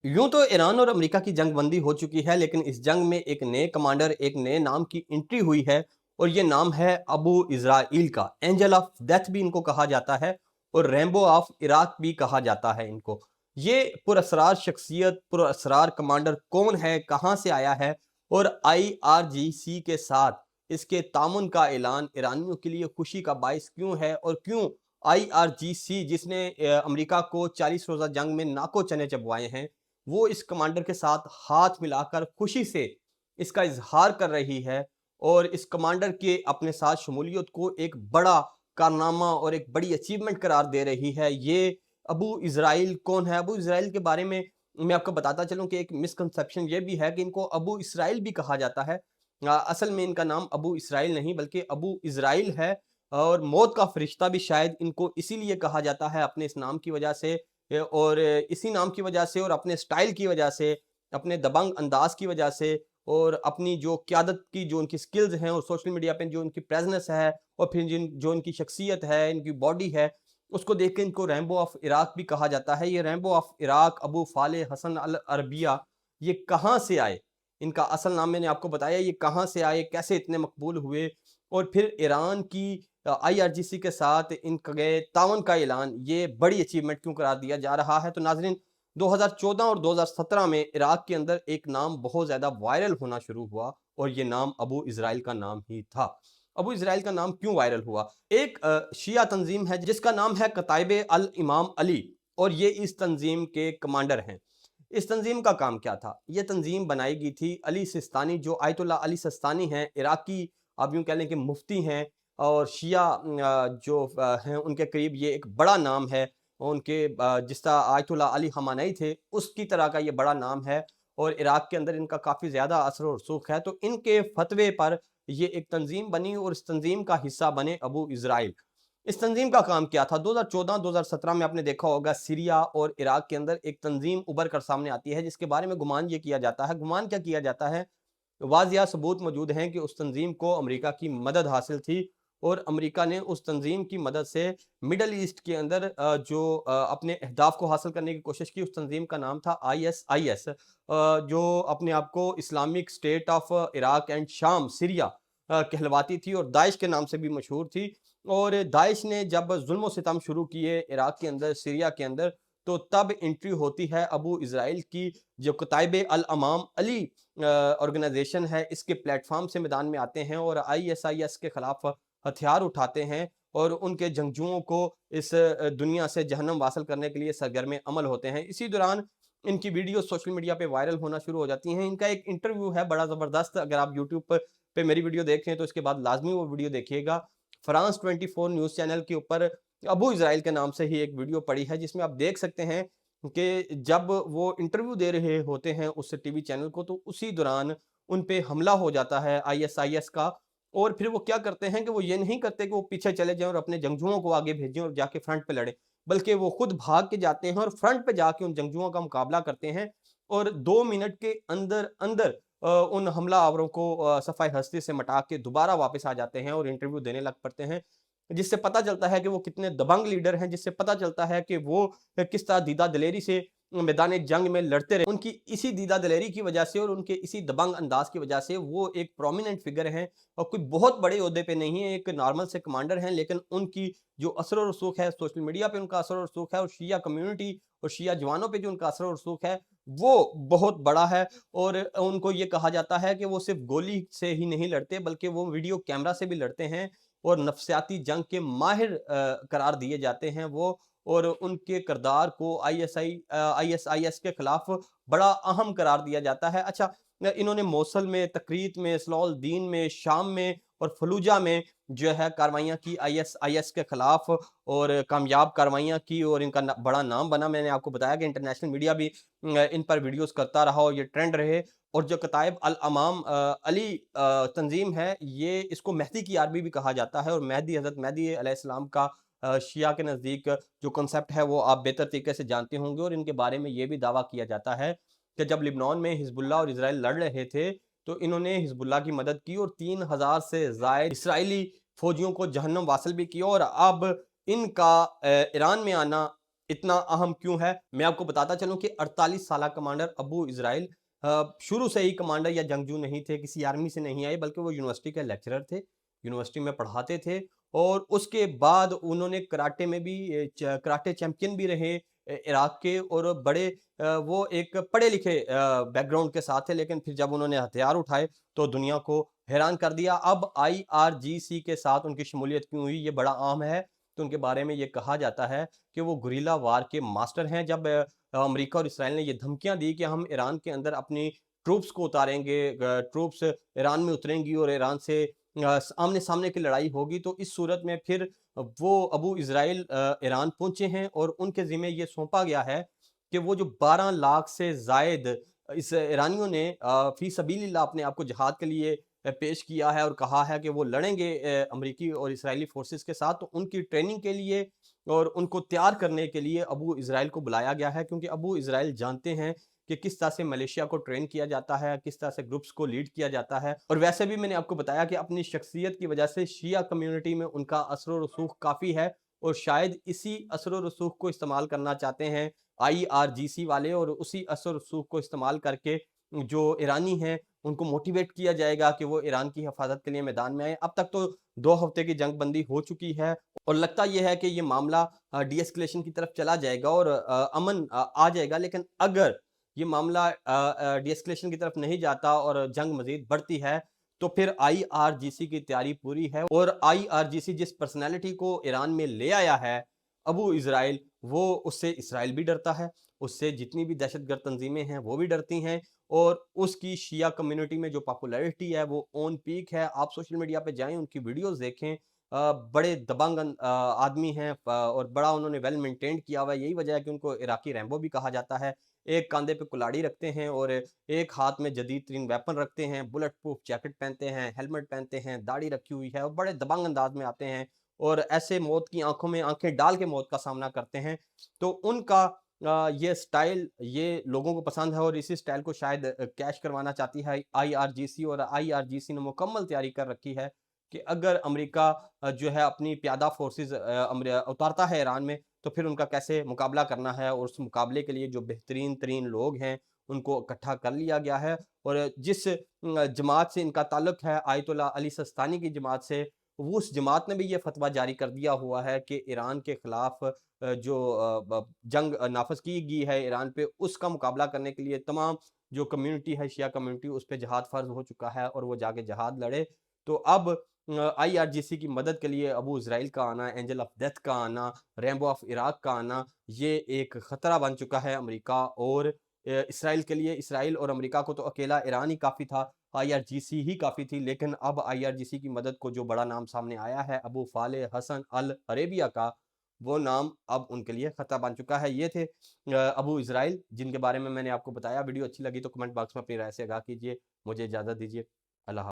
यूं तो ईरान और अमेरिका की जंग बंदी हो चुकी है, लेकिन इस जंग में एक नए कमांडर, एक नए नाम की एंट्री हुई है। और ये नाम है अबू इजराइल का। एंजल ऑफ डेथ भी इनको कहा जाता है और रैम्बो ऑफ इराक भी कहा जाता है इनको। ये पुरअसरार शख्सियत, पुरअसरार कमांडर कौन है, कहाँ से आया है और आईआरजीसी के साथ इसके तामुन का ऐलान ईरानियों के लिए खुशी का बायस क्यों है, और क्यों आईआरजीसी, जिसने अमेरिका को 40 रोजा जंग में नाको चने चबवाए हैं, वो इस कमांडर के साथ हाथ मिलाकर खुशी से इसका इजहार कर रही है और इस कमांडर के अपने साथ शमूलियत को एक बड़ा कारनामा और एक बड़ी अचीवमेंट करार दे रही है। ये अबू इजराइल कौन है? अबू इजराइल के बारे में मैं आपको बताता चलूं कि एक मिसकंसेप्शन ये भी है कि इनको अबू इसराइल भी कहा जाता है। असल में इनका नाम अबू इसराइल नहीं बल्कि अबू इजराइल है। और मौत का फरिश्ता भी शायद इनको इसीलिए कहा जाता है अपने इस नाम की वजह से, और इसी नाम की वजह से और अपने स्टाइल की वजह से, अपने दबंग अंदाज की वजह से और अपनी जो क़यादत की जो उनकी स्किल्स हैं और सोशल मीडिया पे जो उनकी प्रेज़ेंस है और फिर जो इनकी शख्सियत है, इनकी बॉडी है, उसको देख के इनको रैम्बो ऑफ इराक भी कहा जाता है। ये रैम्बो ऑफ इराक, अबू फ़ाले हसन अल अरबिया, ये कहाँ से आए? इनका असल नाम मैंने आपको बताया, ये कहाँ से आए, कैसे इतने मकबूल हुए और फिर ईरान की आईआरजीसी के साथ इनके ताउन का ऐलान, ये बड़ी अचीवमेंट क्यों करार दिया जा रहा है? तो नाज़रीन, 2014 और 2017 में इराक के अंदर एक नाम बहुत ज़्यादा वायरल होना शुरू हुआ और ये नाम अबू इज़राइल का नाम ही था। अबू इज़राइल का नाम क्यों वायरल हुआ? एक शिया तंज़ीम है जिसका नाम है कताइब अल इमाम अली, और ये इस तंज़ीम के कमांडर हैं। इस तंज़ीम का काम क्या था? ये तंज़ीम बनाई गई थी अली सिस्तानी, जो आयतुल्लाह अली सिस्तानी हैं, इराकी आप यूँ कह लें कि मुफ्ती हैं और शिया जो हैं उनके करीब ये एक बड़ा नाम है। उनके जिस तरह आयतुल्लाह अली ख़ामेनी थे, उसकी तरह का ये बड़ा नाम है और इराक के अंदर इनका काफ़ी ज़्यादा असर और रसूख़ है। तो इनके फ़तवे पर ये एक तंज़ीम बनी और इस तंज़ीम का हिस्सा बने अबू इज़राइल। इस तंज़ीम का काम क्या था? 2014-2017 में आपने देखा होगा सीरिया और इराक के अंदर एक तंज़ीम उभर कर सामने आती है जिसके बारे में गुमान ये किया जाता है। गुमान क्या किया जाता है? वाज़िया सबूत मौजूद हैं कि उस तंज़ीम को अमेरिका की मदद हासिल थी और अमेरिका ने उस तंज़ीम की मदद से मिडल ईस्ट के अंदर अपने अहदाफ को हासिल करने की कोशिश की। उस तंज़ीम का नाम था आईएसआईएस, जो अपने आप को Islamic state of Iraq and शाम, सीरिया कहलवाती थी और दाइश के नाम से भी मशहूर थी। और दाइश ने जब ज़ुल्म और सितम शुरू किए इराक के अंदर, सीरिया के अंदर, तो तब एंट्री होती है अबू इज़राइल की, जो कताइब अल अमाम अली ऑर्गेनाइजेशन है, इसके प्लेटफॉर्म से मैदान में आते हैं और आईएसआईएस के खिलाफ हथियार उठाते हैं और उनके जंगजुओं को इस दुनिया से जहन्नम वासल करने के लिए सरगर्म अमल होते हैं। इसी दौरान इनकी वीडियो सोशल मीडिया पे वायरल होना शुरू हो जाती हैं। इनका एक इंटरव्यू है बड़ा ज़बरदस्त, अगर आप यूट्यूब पे मेरी वीडियो देख रहे हैं तो इसके बाद लाजमी वो वीडियो देखिएगा। फ्रांस 24 न्यूज़ चैनल के ऊपर अबू इज़राइल के नाम से ही एक वीडियो पड़ी है जिसमें आप देख सकते हैं कि जब वो इंटरव्यू दे रहे होते हैं उस टीवी चैनल को, तो उसी दौरान उन पे हमला हो जाता है आईएसआईएस का। और फिर वो क्या करते हैं कि वो ये नहीं करते कि वो पीछे चले जाएँ और अपने जंगजुओं को आगे भेजें और जाके फ्रंट पे लड़ें, बल्कि वो खुद भाग के जाते हैं और फ्रंट पे जाके उन जंगजुओं का मुकाबला करते हैं और 2 मिनट के अंदर उन हमलावरों को सफ़ाए हस्ती से मिटा के दोबारा वापस आ जाते हैं और इंटरव्यू देने लग पड़ते हैं। जिससे पता चलता है कि वो कितने दबंग लीडर हैं, जिससे पता चलता है कि वो किस तरह दीदा दिलेरी से मैदान जंग में लड़ते रहे। उनकी इसी दीदा दिलेरी की वजह से और उनके इसी दबंग अंदाज की वजह से वो एक प्रोमिनेंट फिगर हैं और कोई बहुत बड़े ओहदे पे नहीं है, एक नॉर्मल से कमांडर हैं, लेकिन उनकी जो असर और रसूख है, सोशल मीडिया पे उनका असर और रसूख है और शिया कम्युनिटी और शिया जवानों पे जो उनका असर और रसूख है, वो बहुत बड़ा है। और उनको ये कहा जाता है कि वो सिर्फ गोली से ही नहीं लड़ते बल्कि वो वीडियो कैमरा से भी लड़ते हैं और नफ्सियाती जंग के माहिर करार दिए जाते हैं वो। और उनके किरदार को आईएसआईएस के खिलाफ बड़ा अहम करार दिया जाता है। अच्छा, इन्होंने मोसल में, तकरीत में, सलाउल दीन में, शाम में और फलूजा में जो है कार्रवाइयाँ की आईएसआईएस के खिलाफ और कामयाब कार्रवाइयाँ की और इनका बड़ा नाम बना। मैंने आपको बताया कि इंटरनेशनल मीडिया भी इन पर वीडियोस करता रहा और ये ट्रेंड रहे। और जो कताइब अल अमाम अली तंजीम है, ये इसको मेहदी की आर्मी भी कहा जाता है और मेहदी, हज़रत मेहदी अलैहिस्सलाम का शिया के नज़दीक जो कॉन्सेप्ट है वो आप बेहतर तरीके से जानते होंगे। और इनके बारे में ये भी दावा किया जाता है कि जब लिबनान में हिजबुल्लाह और इज़राइल लड़ रहे थे, तो इन्होंने हिजबुल्लाह की मदद की और 3000 से ज़ायद इसराइली फ़ौजियों को जहन्नम वासिल भी किया। और अब इनका ईरान में आना इतना अहम क्यों है? मैं आपको बताता चलूँ कि 48 साला कमांडर अबू इज़राइल शुरू से ही कमांडर या जंगजू नहीं थे, किसी आर्मी से नहीं आए, बल्कि वो यूनिवर्सिटी के लेक्चरर थे, यूनिवर्सिटी में पढ़ाते थे और उसके बाद उन्होंने कराटे में भी कराटे चैंपियन भी रहे इराक के और बड़े वो एक पढ़े-लिखे बैकग्राउंड के साथ थे, लेकिन फिर जब उन्होंने हथियार उठाए, तो दुनिया को हैरान कर दिया। अब आईआरजीसी के साथ उनकी शमूलियत क्यों हुई, ये बड़ा अहम है। तो उनके बारे में ये कहा जाता है कि वो गुरिल्ला वार के मास्टर हैं। जब अमेरिका और इसराइल ने ये धमकियाँ दी कि हम ईरान के अंदर अपनी ट्रूप्स को उतारेंगे, ट्रूप्स ईरान में उतरेंगी और ईरान से आमने-सामने की लड़ाई होगी, तो इस सूरत में फिर वो अबू इज़राइल ईरान पहुँचे हैं और उनके ज़िम्मे ये सौंपा गया है कि वो जो 12 लाख से ज़ायद इस ईरानियों ने फ़ी सबीलिल्लाह अपने आप को जिहाद के लिए पेश किया है और कहा है कि वो लड़ेंगे अमरीकी और इज़राइली फ़ोर्सेस के साथ, तो उनकी ट्रेनिंग के लिए और उनको तैयार करने के लिए अबू इज़राइल को बुलाया गया है, क्योंकि अबू इज़राइल जानते हैं कि किस तरह से मलेशिया को ट्रेन किया जाता है, किस तरह से ग्रुप्स को लीड किया जाता है। और वैसे भी मैंने आपको बताया कि अपनी शख्सियत की वजह से शिया कम्युनिटी में उनका असर और रसूख काफ़ी है और शायद इसी असर और रसूख को इस्तेमाल करना चाहते हैं आईआरजीसी वाले, और उसी असर रसूख को इस्तेमाल करके जो ईरानी हैं, उनको मोटिवेट किया जाएगा कि वो ईरान की हिफाज़त के लिए मैदान में आएँ। अब तक तो 2 हफ्ते की जंग बंदी हो चुकी है और लगता ये है कि ये मामला डी-एस्केलेशन की तरफ चला जाएगा और अमन आ जाएगा। लेकिन अगर ये मामला डी-एस्केलेशन की तरफ नहीं जाता और जंग मज़ीद बढ़ती है, तो फिर आईआरजीसी की तैयारी पूरी है और आईआरजीसी जिस पर्सनैलिटी को ईरान में ले आया है, अबू इज़राइल, वो उससे इसराइल भी डरता है, उससे जितनी भी दहशतगर्द तंज़ीमें हैं, वो भी डरती हैं और उसकी शिया कम्युनिटी में जो पॉपुलैरिटी है, वो ऑन पीक है। आप सोशल मीडिया पे जाएँ, उनकी वीडियोज़ देखें, बड़े दबंग आदमी हैं और बड़ा उन्होंने वेल मेंटेन्ड किया हुआ है। यही वजह है कि उनको इराकी रैम्बो भी कहा जाता है। एक कंधे पे कुल्हाड़ी रखते हैं और एक हाथ में जदीद तरीन वेपन रखते हैं, बुलेट प्रूफ जैकेट पहनते हैं, हेलमेट पहनते हैं, दाढ़ी रखी हुई है और बड़े दबंग अंदाज में आते हैं और ऐसे मौत की आँखों में आँखें डाल के मौत का सामना करते हैं। तो उनका ये स्टाइल ये लोगों को पसंद है और इसी स्टाइल को शायद कैश करवाना चाहती है आईआरजीसी, और आईआरजीसी ने मुकम्मल तैयारी कर रखी है कि अगर अमेरिका जो है अपनी प्यादा फोर्सेस उतारता है ईरान में, तो फिर उनका कैसे मुकाबला करना है और उस मुकाबले के लिए जो बेहतरीन तरीन लोग हैं, उनको इकट्ठा कर लिया गया है। और जिस जमात से इनका ताल्लुक है, आयतुल्लाह अली सिस्तानी की जमात से, वो उस जमात ने भी ये फतवा जारी कर दिया हुआ है कि ईरान के खिलाफ जो जंग नाफज की गई है ईरान पे, उसका मुकाबला करने के लिए तमाम जो कम्युनिटी है, शिया कम्युनिटी, उस पे जिहाद फ़र्ज़ हो चुका है और वो जाके जिहाद लड़े। तो अब आईआरजीसी की मदद के लिए अबू इज़राइल का आना, एंजल ऑफ डेथ का आना, रैम्बो ऑफ इराक का आना, ये एक खतरा बन चुका है अमेरिका और इसराइल के लिए। इसराइल और अमेरिका को तो अकेला ईरान ही काफ़ी था, आईआरजीसी ही काफ़ी थी, लेकिन अब आईआरजीसी की मदद को जो बड़ा नाम सामने आया है, अबू फ़ालेह हसन अल अरेबिया का, वो नाम अब उनके लिए खतरा बन चुका है। ये थे अबू इज़राइल, जिनके बारे में मैंने आपको बताया। वीडियो अच्छी लगी तो कमेंट बॉक्स में अपनी राय से आगाह कीजिए। मुझे इजाज़त दीजिए।